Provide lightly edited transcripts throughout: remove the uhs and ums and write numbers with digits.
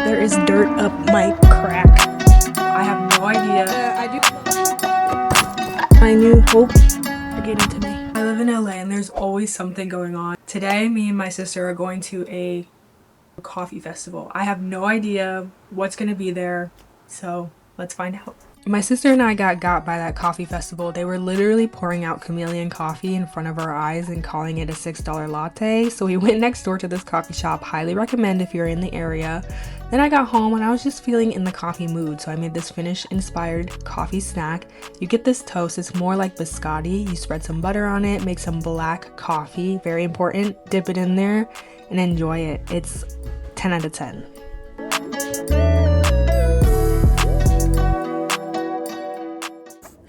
There is dirt up my crack. I have no idea. My new hope are getting to me. I live in LA and there's always something going on. Today, me and my sister are going to a coffee festival. I have no idea what's going to be there, so let's find out. My sister and I got by that coffee festival. They were literally pouring out chameleon coffee in front of our eyes and calling it a $6 latte. So we went next door to this coffee shop. Highly recommend if you're in the area. Then I got home and I was just feeling in the coffee mood. So I made this Finnish-inspired coffee snack. You get this toast. It's more like biscotti. You spread some butter on it, make some black coffee. Very important. Dip it in there and enjoy it. It's 10 out of 10.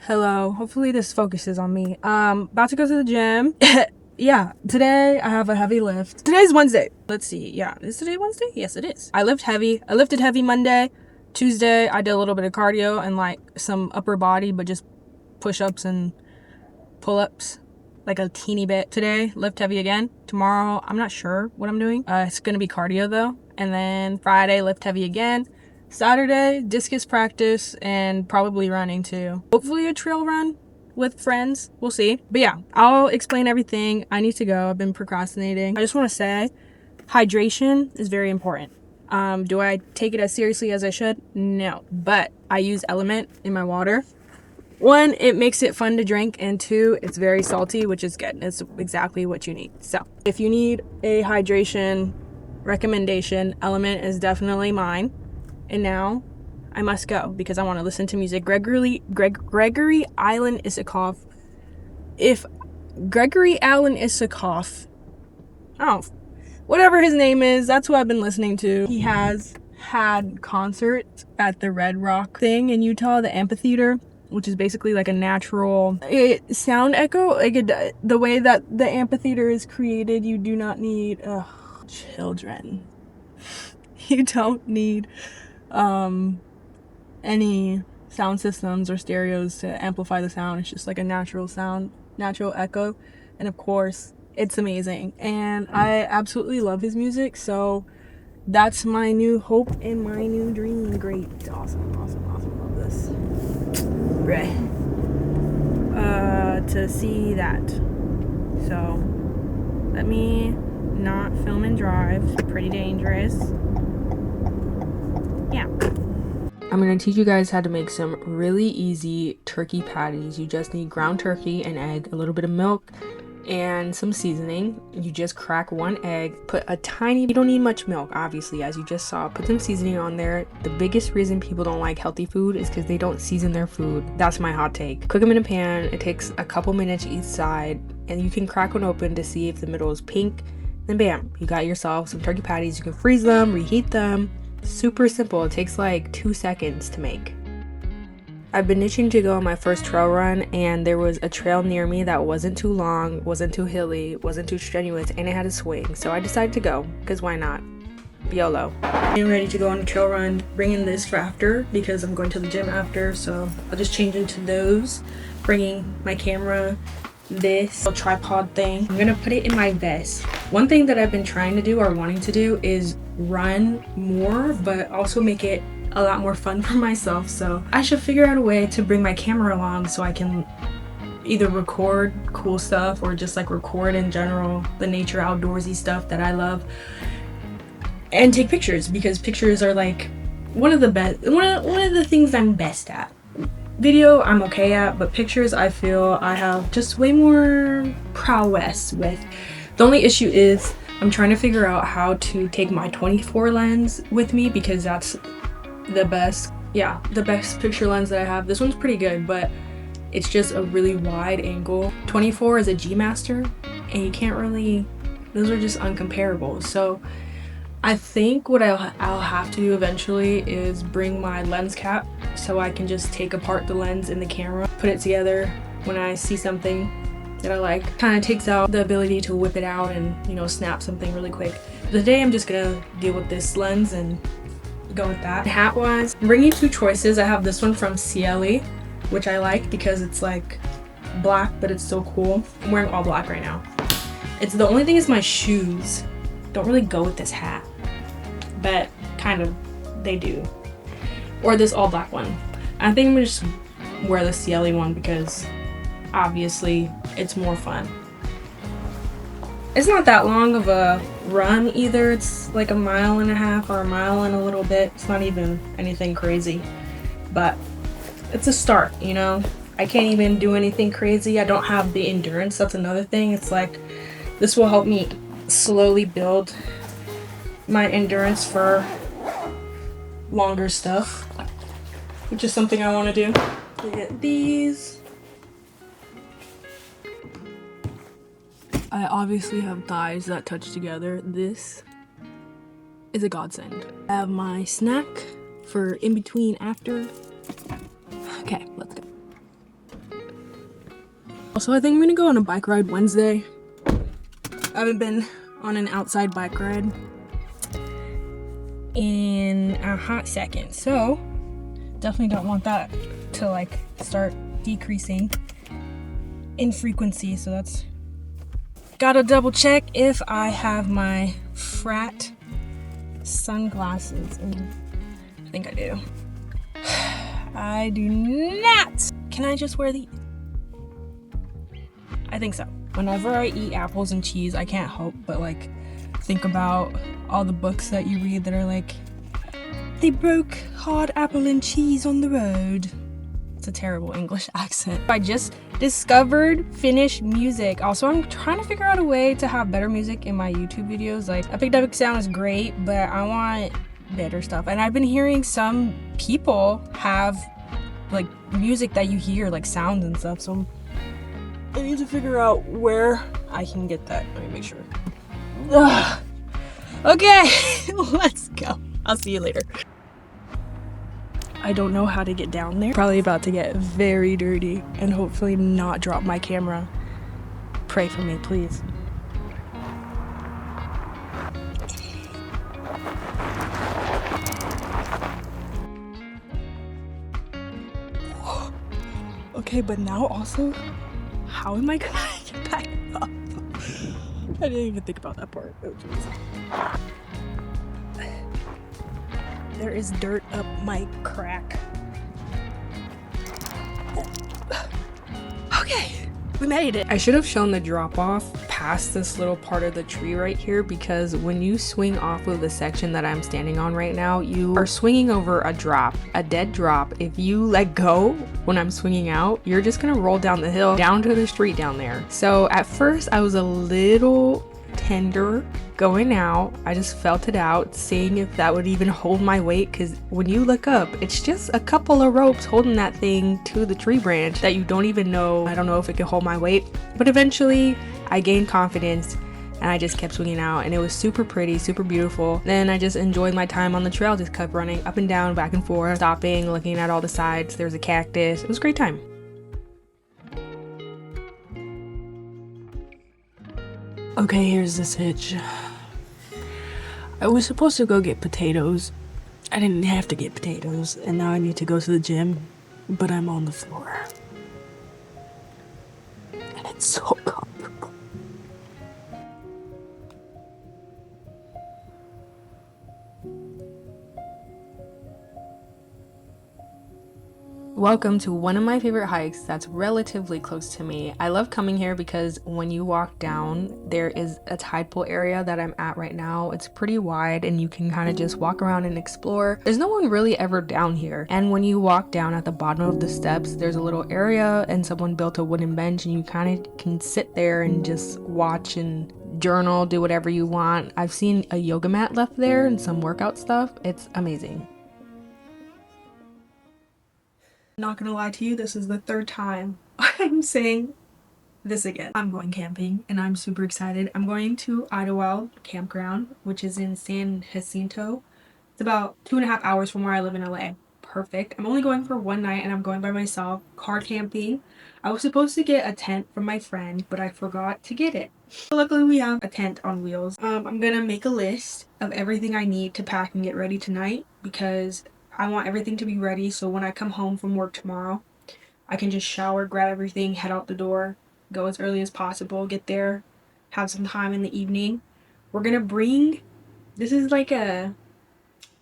Hello, hopefully this focuses on me. About to go to the gym. Yeah, today I have a heavy lift. Today's Wednesday. Let's see. Yeah, is today Wednesday? Yes, it is. I lifted heavy Monday. Tuesday, I did a little bit of cardio and like some upper body, but just push-ups and pull-ups, like a teeny bit. Today, lift heavy again. Tomorrow, I'm not sure what I'm doing. It's gonna be cardio though. And then Friday, lift heavy again. Saturday, discus practice and probably running too. Hopefully a trail run with friends. We'll see. But yeah, I'll explain everything. I need to go. I've been procrastinating. I just want to say hydration is very important. Do I take it as seriously as I should? No. But I use Element in my water. 1, it makes it fun to drink, and 2, it's very salty, which is good. It's exactly what you need. So if you need a hydration recommendation, Element is definitely mine. And now I must go because I want to listen to music. Gregory Alan Isakov. If Gregory Alan Isakov, whatever his name is, that's who I've been listening to. He has had concerts at the Red Rock thing in Utah, the amphitheater, which is basically like a natural sound echo. Like the way that the amphitheater is created, you do not need children. You don't need any sound systems or stereos to amplify the sound. It's just like a natural sound, natural echo, and of course it's amazing, and I absolutely love his music. So that's my new hope and my new dream. Great. Awesome love this. Right. To see that, so let me not film and drive. Pretty dangerous. Yeah. I'm going to teach you guys how to make some really easy turkey patties. You just need ground turkey, an egg, a little bit of milk, and some seasoning. You just crack 1 egg, put a tiny, you don't need much milk, obviously, as you just saw. Put some seasoning on there. The biggest reason people don't like healthy food is because they don't season their food. That's my hot take. Cook them in a pan. It takes a couple minutes each side, and you can crack one open to see if the middle is pink. Then bam, you got yourself some turkey patties. You can freeze them, reheat them. Super simple. It takes like 2 seconds to make. I've been itching to go on my first trail run, and there was a trail near me that wasn't too long, wasn't too hilly, wasn't too strenuous, and it had a swing. So I decided to go, because why not? YOLO. I'm ready to go on a trail run. Bringing this for after, because I'm going to the gym after, so I'll just change into those. Bringing my camera, this little tripod thing. I'm gonna put it in my vest. One thing that I've been trying to do or wanting to do is run more, but also make it a lot more fun for myself. So I should figure out a way to bring my camera along so I can either record cool stuff or just like record in general the nature outdoorsy stuff that I love, and take pictures, because pictures are like one of the things I'm best at. Video I'm okay at, but pictures I feel I have just way more prowess with. The only issue is I'm trying to figure out how to take my 24 lens with me, because that's the best picture lens that I have. This one's pretty good, but it's just a really wide angle. 24 is a G Master, and you can't really, those are just uncomparable. So I think what I'll have to do eventually is bring my lens cap so I can just take apart the lens and the camera, put it together when I see something that I like. Kind of takes out the ability to whip it out and, you know, snap something really quick. Today I'm just gonna deal with this lens and go with that. Hat wise, I'm bringing 2 choices. I have this one from CLE, which I like because it's like black, but it's so cool. I'm wearing all black right now. It's the only thing is my shoes don't really go with this hat, but kind of they do. Or this all black one. I think I'm gonna just wear the CLE one because obviously it's more fun. It's not that long of a run either. It's like 1.5 miles or 1 mile and a little bit. It's not even anything crazy, but it's a start, you know? I can't even do anything crazy. I don't have the endurance. That's another thing. It's like, this will help me slowly build my endurance for longer stuff, which is something I want to do. I get these. I obviously have thighs that touch together. This is a godsend. I have my snack for in between after. Okay, let's go. Also, I think I'm gonna go on a bike ride Wednesday. I haven't been on an outside bike ride in a hot second, so definitely don't want that to like start decreasing in frequency. So that's gotta double check if I have my frat sunglasses in. I think I do. I do not. Can I just wear these? I think so. Whenever I eat apples and cheese, I can't help but like think about all the books that you read that are like, they broke hard apple and cheese on the road. It's a terrible English accent. I just discovered Finnish music. Also, I'm trying to figure out a way to have better music in my YouTube videos. Like, Epic Debit sounds great, but I want better stuff. And I've been hearing some people have like music that you hear, like sounds and stuff. So I need to figure out where I can get that. Let me make sure. Ugh. Okay, let's go. I'll see you later. I don't know how to get down there. Probably about to get very dirty and hopefully not drop my camera. Pray for me, please. Okay, but now also, how am I gonna get back up? I didn't even think about that part. Oh, jeez. There is dirt up my crack. Okay, we made it. I should have shown the drop off past this little part of the tree right here, because when you swing off of the section that I'm standing on right now, you are swinging over a drop, a dead drop. If you let go when I'm swinging out, you're just gonna roll down the hill, down to the street down there. So at first I was a little tender going out. I just felt it out, seeing if that would even hold my weight, because when you look up, it's just a couple of ropes holding that thing to the tree branch that you don't even know. I don't know if it can hold my weight, but eventually I gained confidence and I just kept swinging out, and it was super pretty, super beautiful. Then I just enjoyed my time on the trail, just kept running up and down, back and forth, stopping, looking at all the sides. There was a cactus. It was a great time. Okay, here's this hitch. I was supposed to go get potatoes. I didn't have to get potatoes, and now I need to go to the gym, but I'm on the floor. And it's so comfortable. Welcome to one of my favorite hikes that's relatively close to me. I love coming here because when you walk down, there is a tide pool area that I'm at right now. It's pretty wide and you can kind of just walk around and explore. There's no one really ever down here. And when you walk down at the bottom of the steps, there's a little area and someone built a wooden bench and you kind of can sit there and just watch and journal, do whatever you want. I've seen a yoga mat left there and some workout stuff. It's amazing. Not gonna lie to you, this is the third time I'm saying this again. I'm going camping and I'm super excited. I'm going to Idyllwild campground, which is in San Jacinto. It's about 2.5 hours from where I live in LA. Perfect. I'm only going for one night and I'm going by myself. Car camping. I was supposed to get a tent from my friend, but I forgot to get it. So luckily we have a tent on wheels. I'm gonna make a list of everything I need to pack and get ready tonight, because I want everything to be ready so when I come home from work tomorrow, I can just shower, grab everything, head out the door, go as early as possible, get there, have some time in the evening. We're gonna bring, this is like a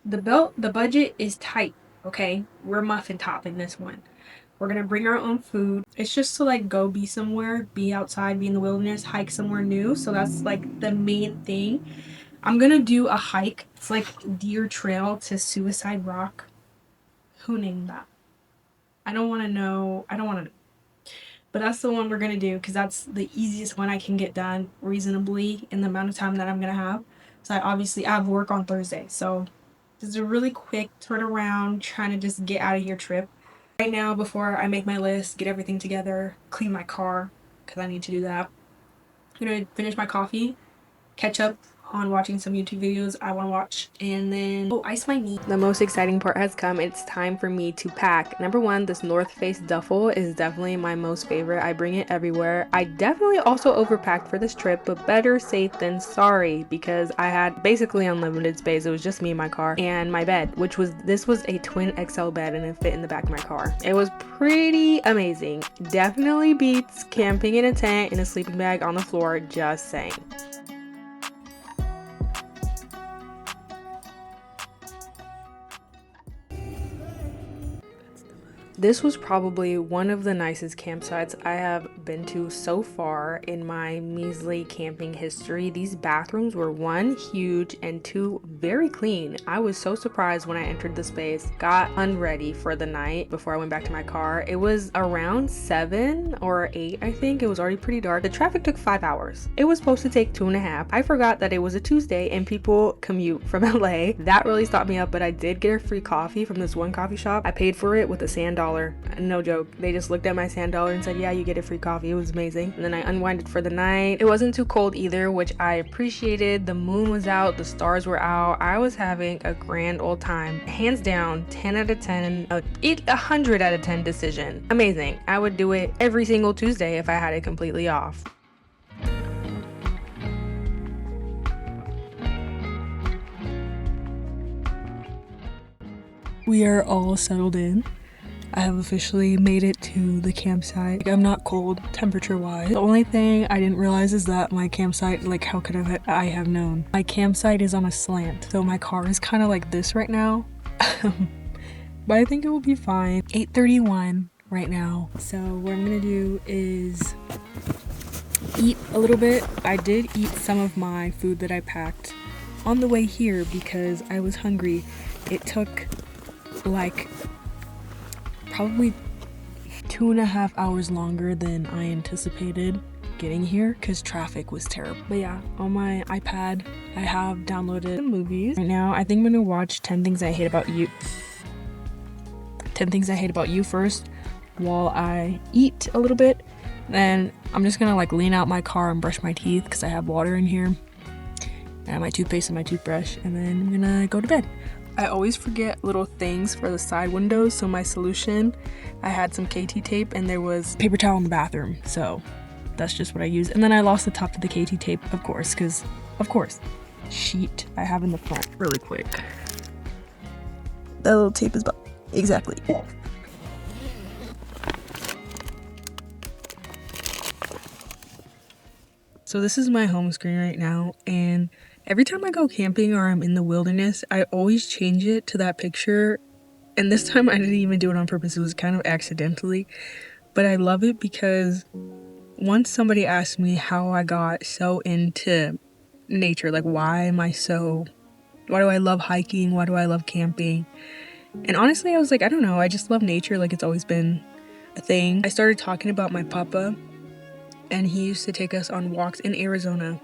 the budget is tight, okay? We're muffin topping this one. We're gonna bring our own food. It's just to like go be somewhere, be outside, be in the wilderness, hike somewhere new. So that's like the main thing. I'm gonna do a hike. It's like Deer Trail to Suicide Rock. Who named that? I don't want to know. I don't want to know. But that's the one we're gonna do because that's the easiest one I can get done reasonably in the amount of time that I'm gonna have. So I have work on Thursday. So this is a really quick turnaround, trying to just get out of here trip. Right now, before I make my list, get everything together, clean my car, because I need to do that. I'm gonna finish my coffee, catch up on watching some YouTube videos I want to watch, and then ice my knee. The most exciting part has come. It's time for me to pack. Number one, this North Face duffel is definitely my most favorite. I bring it everywhere. I definitely also overpacked for this trip, but better safe than sorry, because I had basically unlimited space. It was just me and my car and my bed, this was a twin XL bed, and it fit in the back of my car. It was pretty amazing. Definitely beats camping in a tent in a sleeping bag on the floor, just saying. This was probably one of the nicest campsites I have been to so far in my measly camping history. These bathrooms were one, huge, and two, very clean. I was so surprised when I entered the space, got unready for the night before I went back to my car. It was around 7 or 8, I think. It was already pretty dark. The traffic took 5 hours. It was supposed to take 2.5. I forgot that it was a Tuesday and people commute from LA. That really stopped me up, but I did get a free coffee from this one coffee shop. I paid for it with a sand dollar. No joke. They just looked at my sand dollar and said, yeah, you get a free coffee. It was amazing. And then I unwinded for the night. It wasn't too cold either, which I appreciated. The moon was out, the stars were out. I was having a grand old time. Hands down, 10 out of 10, 100 out of 10 decision. Amazing. I would do it every single Tuesday if I had it completely off. We are all settled in. I have officially made it to the campsite. I'm not cold temperature wise. The only thing I didn't realize is that my campsite, like how could I have known? My campsite is on a slant, so my car is kind of like this right now. But I think it will be fine. 8:31 right now. So what I'm gonna do is eat a little bit. I did eat some of my food that I packed on the way here because I was hungry. It took like probably 2.5 hours longer than I anticipated getting here because traffic was terrible. But yeah, on my iPad I have downloaded some movies. Right now I think I'm gonna watch 10 Things I Hate About You. 10 Things I Hate About You first while I eat a little bit. Then I'm just gonna like lean out my car and brush my teeth because I have water in here. I have my toothpaste and my toothbrush, and then I'm gonna go to bed. I always forget little things for the side windows, so my solution, I had some KT tape and there was paper towel in the bathroom, so that's just what I use. And then I lost the top of the KT tape, of course, because, of course, sheet I have in the front. Really quick. That little tape is about, exactly. So this is my home screen right now, and every time I go camping or I'm in the wilderness, I always change it to that picture. And this time I didn't even do it on purpose. It was kind of accidentally. But I love it because once somebody asked me how I got so into nature, like why do I love hiking? Why do I love camping? And honestly, I was like, I don't know. I just love nature. Like it's always been a thing. I started talking about my papa, and he used to take us on walks in Arizona.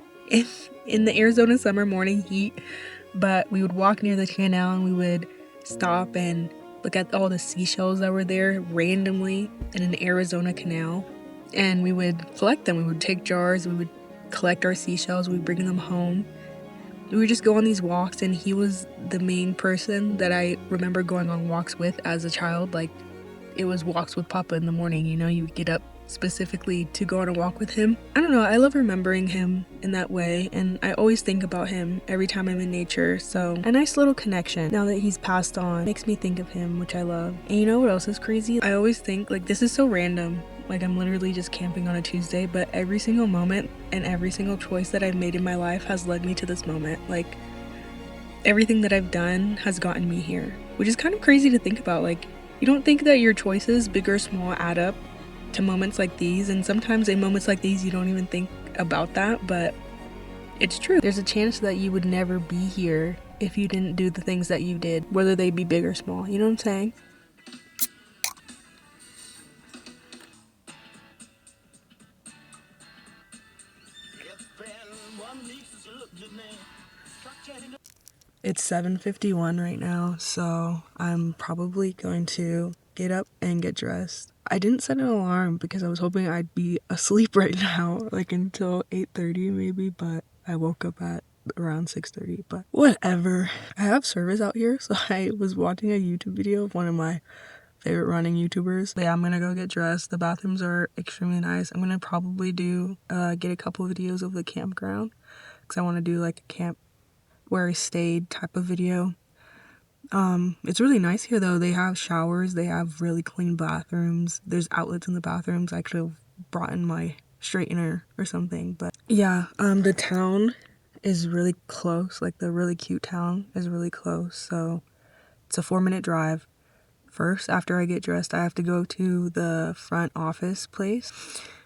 In the Arizona summer morning heat, but we would walk near the canal and we would stop and look at all the seashells that were there randomly in an Arizona canal, and we would collect them. We would take jars, we would collect our seashells, we would bring them home. We would just go on these walks, and he was the main person that I remember going on walks with as a child. Like it was walks with Papa in the morning, you know, you would get up specifically to go on a walk with him. I don't know, I love remembering him in that way, and I always think about him every time I'm in nature, so a nice little connection. Now that he's passed on makes me think of him, which I love. And you know what else is crazy? I always think, like, this is so random, like I'm literally just camping on a Tuesday, but every single moment and every single choice that I've made in my life has led me to this moment. Like everything that I've done has gotten me here, which is kind of crazy to think about. Like, you don't think that your choices, big or small, add up to moments like these, and sometimes in moments like these you don't even think about that, but it's true. There's a chance that you would never be here if you didn't do the things that you did, whether they be big or small. You know what I'm saying? It's 7:51 right now, so I'm probably going to get up and get dressed. I didn't set an alarm because I was hoping I'd be asleep right now, like until 8:30 maybe, but I woke up at around 6:30, but whatever. I have service out here, so I was watching a YouTube video of one of my favorite running YouTubers. But yeah, I'm gonna go get dressed. The bathrooms are extremely nice. I'm gonna probably get a couple videos of the campground because I want to do like a camp where I stayed type of video. It's really nice here though. They have showers, they have really clean bathrooms, there's outlets in the bathrooms. I could have brought in my straightener or something, but yeah, the town is really close. Like the really cute town is really close, so it's a 4-minute drive. First, after I get dressed, I have to go to the front office place.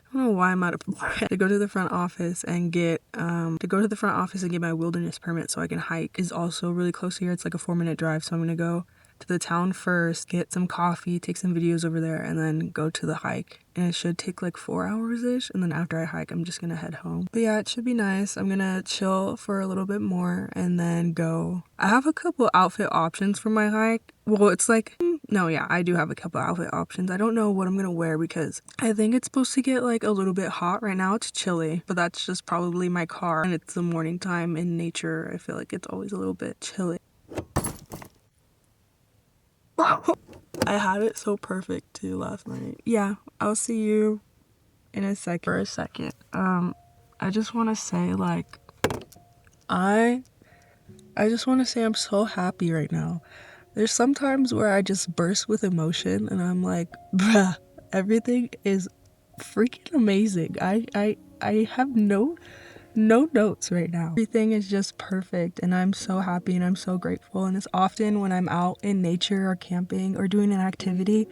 I don't know why I'm out of breath. To go to the front office and get my wilderness permit so I can hike is also really close here. It's like a 4-minute drive, so I'm gonna go to the town first, get some coffee, take some videos over there, and then go to the hike. And it should take like 4 hours-ish, and then after I hike, I'm just gonna head home. But yeah, it should be nice. I'm gonna chill for a little bit more and then go. I have a couple outfit options for my hike. Well, it's like, no, yeah, I do have a couple outfit options. I don't know what I'm gonna wear because I think it's supposed to get like a little bit hot. Right now it's chilly, but that's just probably my car, and it's the morning time in nature. I feel like it's always a little bit chilly. I had it so perfect too last night. Yeah, I'll see you in a second. For a second. I just want to say, like, I just want to say I'm so happy right now. There's sometimes where I just burst with emotion and I'm like, bruh, everything is freaking amazing. I have no notes right now. Everything is just perfect and I'm so happy and I'm so grateful. And it's often when I'm out in nature or camping or doing an activity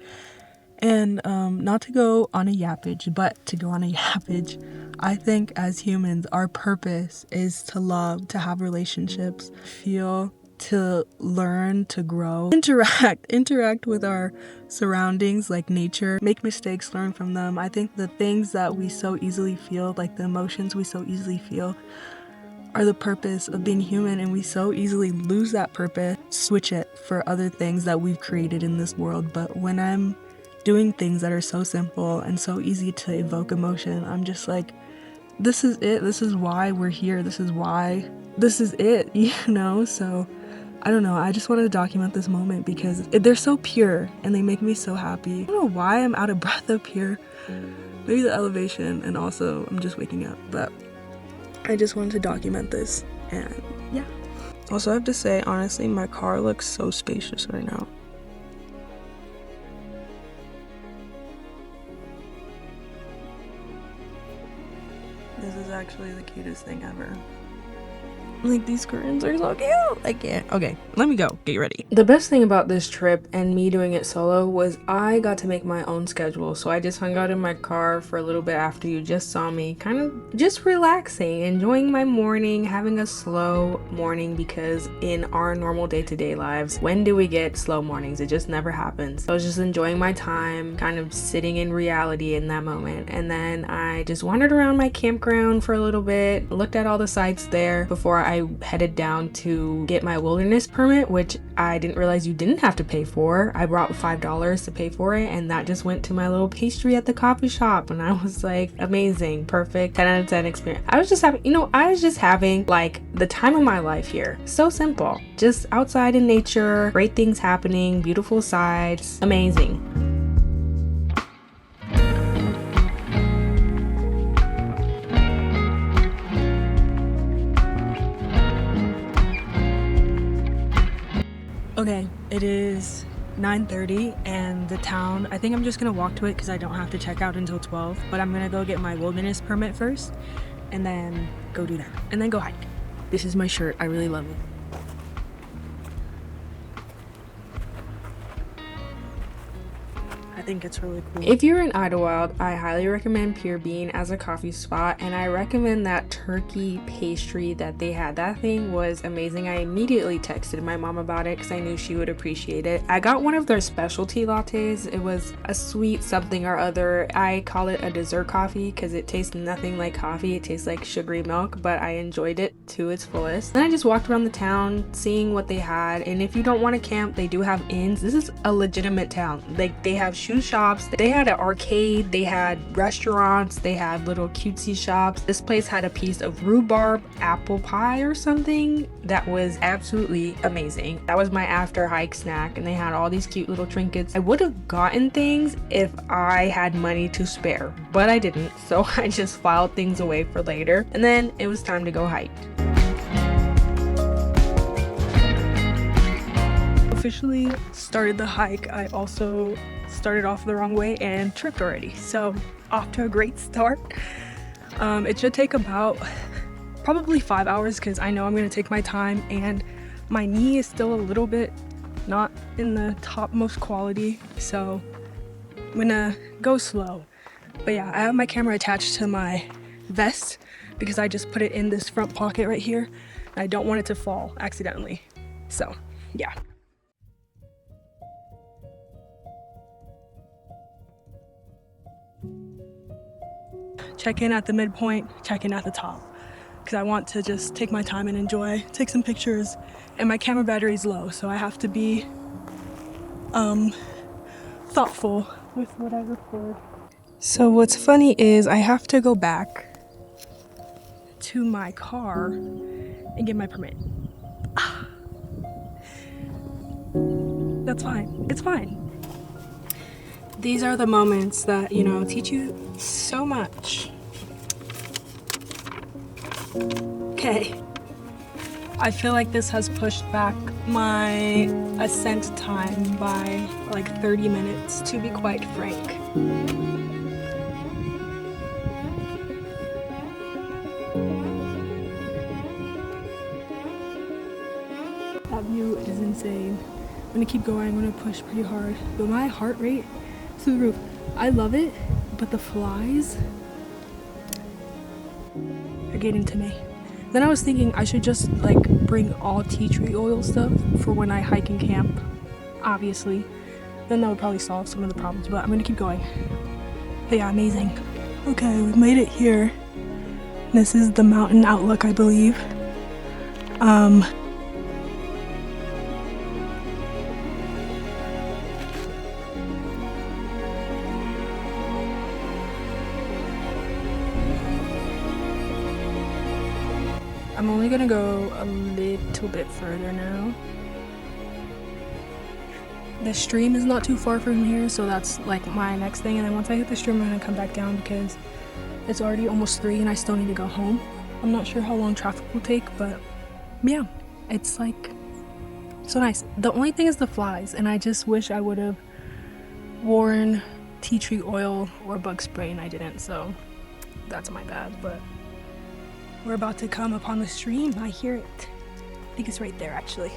and not to go on a yappage, but to go on a yappage. I think as humans, our purpose is to love, to have relationships, feel, to learn, to grow, interact with our surroundings like nature, make mistakes, learn from them. I think the things that we so easily feel, like the emotions we so easily feel, are the purpose of being human, and we so easily lose that purpose, switch it for other things that we've created in this world. But when I'm doing things that are so simple and so easy to evoke emotion, I'm just like, this is it, this is why we're here, this is it, you know? So I don't know, I just wanted to document this moment because they're so pure and they make me so happy. I don't know why I'm out of breath up here. Maybe the elevation, and also I'm just waking up, but I just wanted to document this, and yeah. Also, I have to say, honestly, my car looks so spacious right now. This is actually the cutest thing ever. Like, these curtains are so cute. I can't. Okay, let me go. Get ready. The best thing about this trip and me doing it solo was I got to make my own schedule. So I just hung out in my car for a little bit after you just saw me, kind of just relaxing, enjoying my morning, having a slow morning, because in our normal day-to-day lives, when do we get slow mornings? It just never happens. So I was just enjoying my time, kind of sitting in reality in that moment. And then I just wandered around my campground for a little bit, looked at all the sites there before I headed down to get my wilderness permit, which I didn't realize you didn't have to pay for. I brought $5 to pay for it, and that just went to my little pastry at the coffee shop, and I was like, amazing, perfect, 10 out of 10 experience. I was just having like the time of my life here. So simple, just outside in nature, great things happening, beautiful sights, amazing. Okay, it is 9:30 and the town, I think I'm just gonna walk to it because I don't have to check out until 12, but I'm gonna go get my wilderness permit first and then go do that and then go hike. This is my shirt, I really love it. think it's really cool. If you're in Idyllwild, I highly recommend Pure Bean as a coffee spot, and I recommend that turkey pastry that they had. That thing was amazing. I immediately texted my mom about it because I knew she would appreciate it. I got one of their specialty lattes. It was a sweet something or other. I call it a dessert coffee because it tastes nothing like coffee. It tastes like sugary milk, but I enjoyed it to its fullest. Then I just walked around the town seeing what they had, and if you don't want to camp, they do have inns. This is a legitimate town. Like, they have shoe shops, they had an arcade, they had restaurants, they had little cutesy shops. This place had a piece of rhubarb apple pie or something that was absolutely amazing. That was my after hike snack, and they had all these cute little trinkets. I would have gotten things if I had money to spare, but I didn't, so I just filed things away for later, and then it was time to go hike. Officially started the hike. I also started off the wrong way and tripped already, so off to a great start. It should take about probably 5 hours because I know I'm going to take my time, and my knee is still a little bit not in the topmost quality, so I'm gonna go slow. But yeah, I have my camera attached to my vest because I just put it in this front pocket right here, and I don't want it to fall accidentally, so yeah. Check in at the midpoint, check in at the top, because I want to just take my time and enjoy, take some pictures, and my camera battery is low, so I have to be thoughtful with what I record. So what's funny is I have to go back to my car and get my permit. That's fine, it's fine. These are the moments that, you know, teach you so much. Okay. I feel like this has pushed back my ascent time by like 30 minutes, to be quite frank. That view is insane. I'm gonna keep going, I'm gonna push pretty hard, but my heart rate is through the roof. I love it, but the flies are getting to me. Then I was thinking I should just like bring all tea tree oil stuff for when I hike and camp, obviously. Then that would probably solve some of the problems, but I'm gonna keep going. But yeah, amazing. Okay, we've made it here. This is the mountain outlook, I believe. I'm only gonna go a little bit further now. The stream is not too far from here, so that's like my next thing, and then once I hit the stream I'm gonna come back down because it's already almost 3 and I still need to go home. I'm not sure how long traffic will take, but yeah, it's like so nice. The only thing is the flies, and I just wish I would have worn tea tree oil or bug spray, and I didn't, so that's my bad. But we're about to come upon the stream. I hear it. I think it's right there, actually.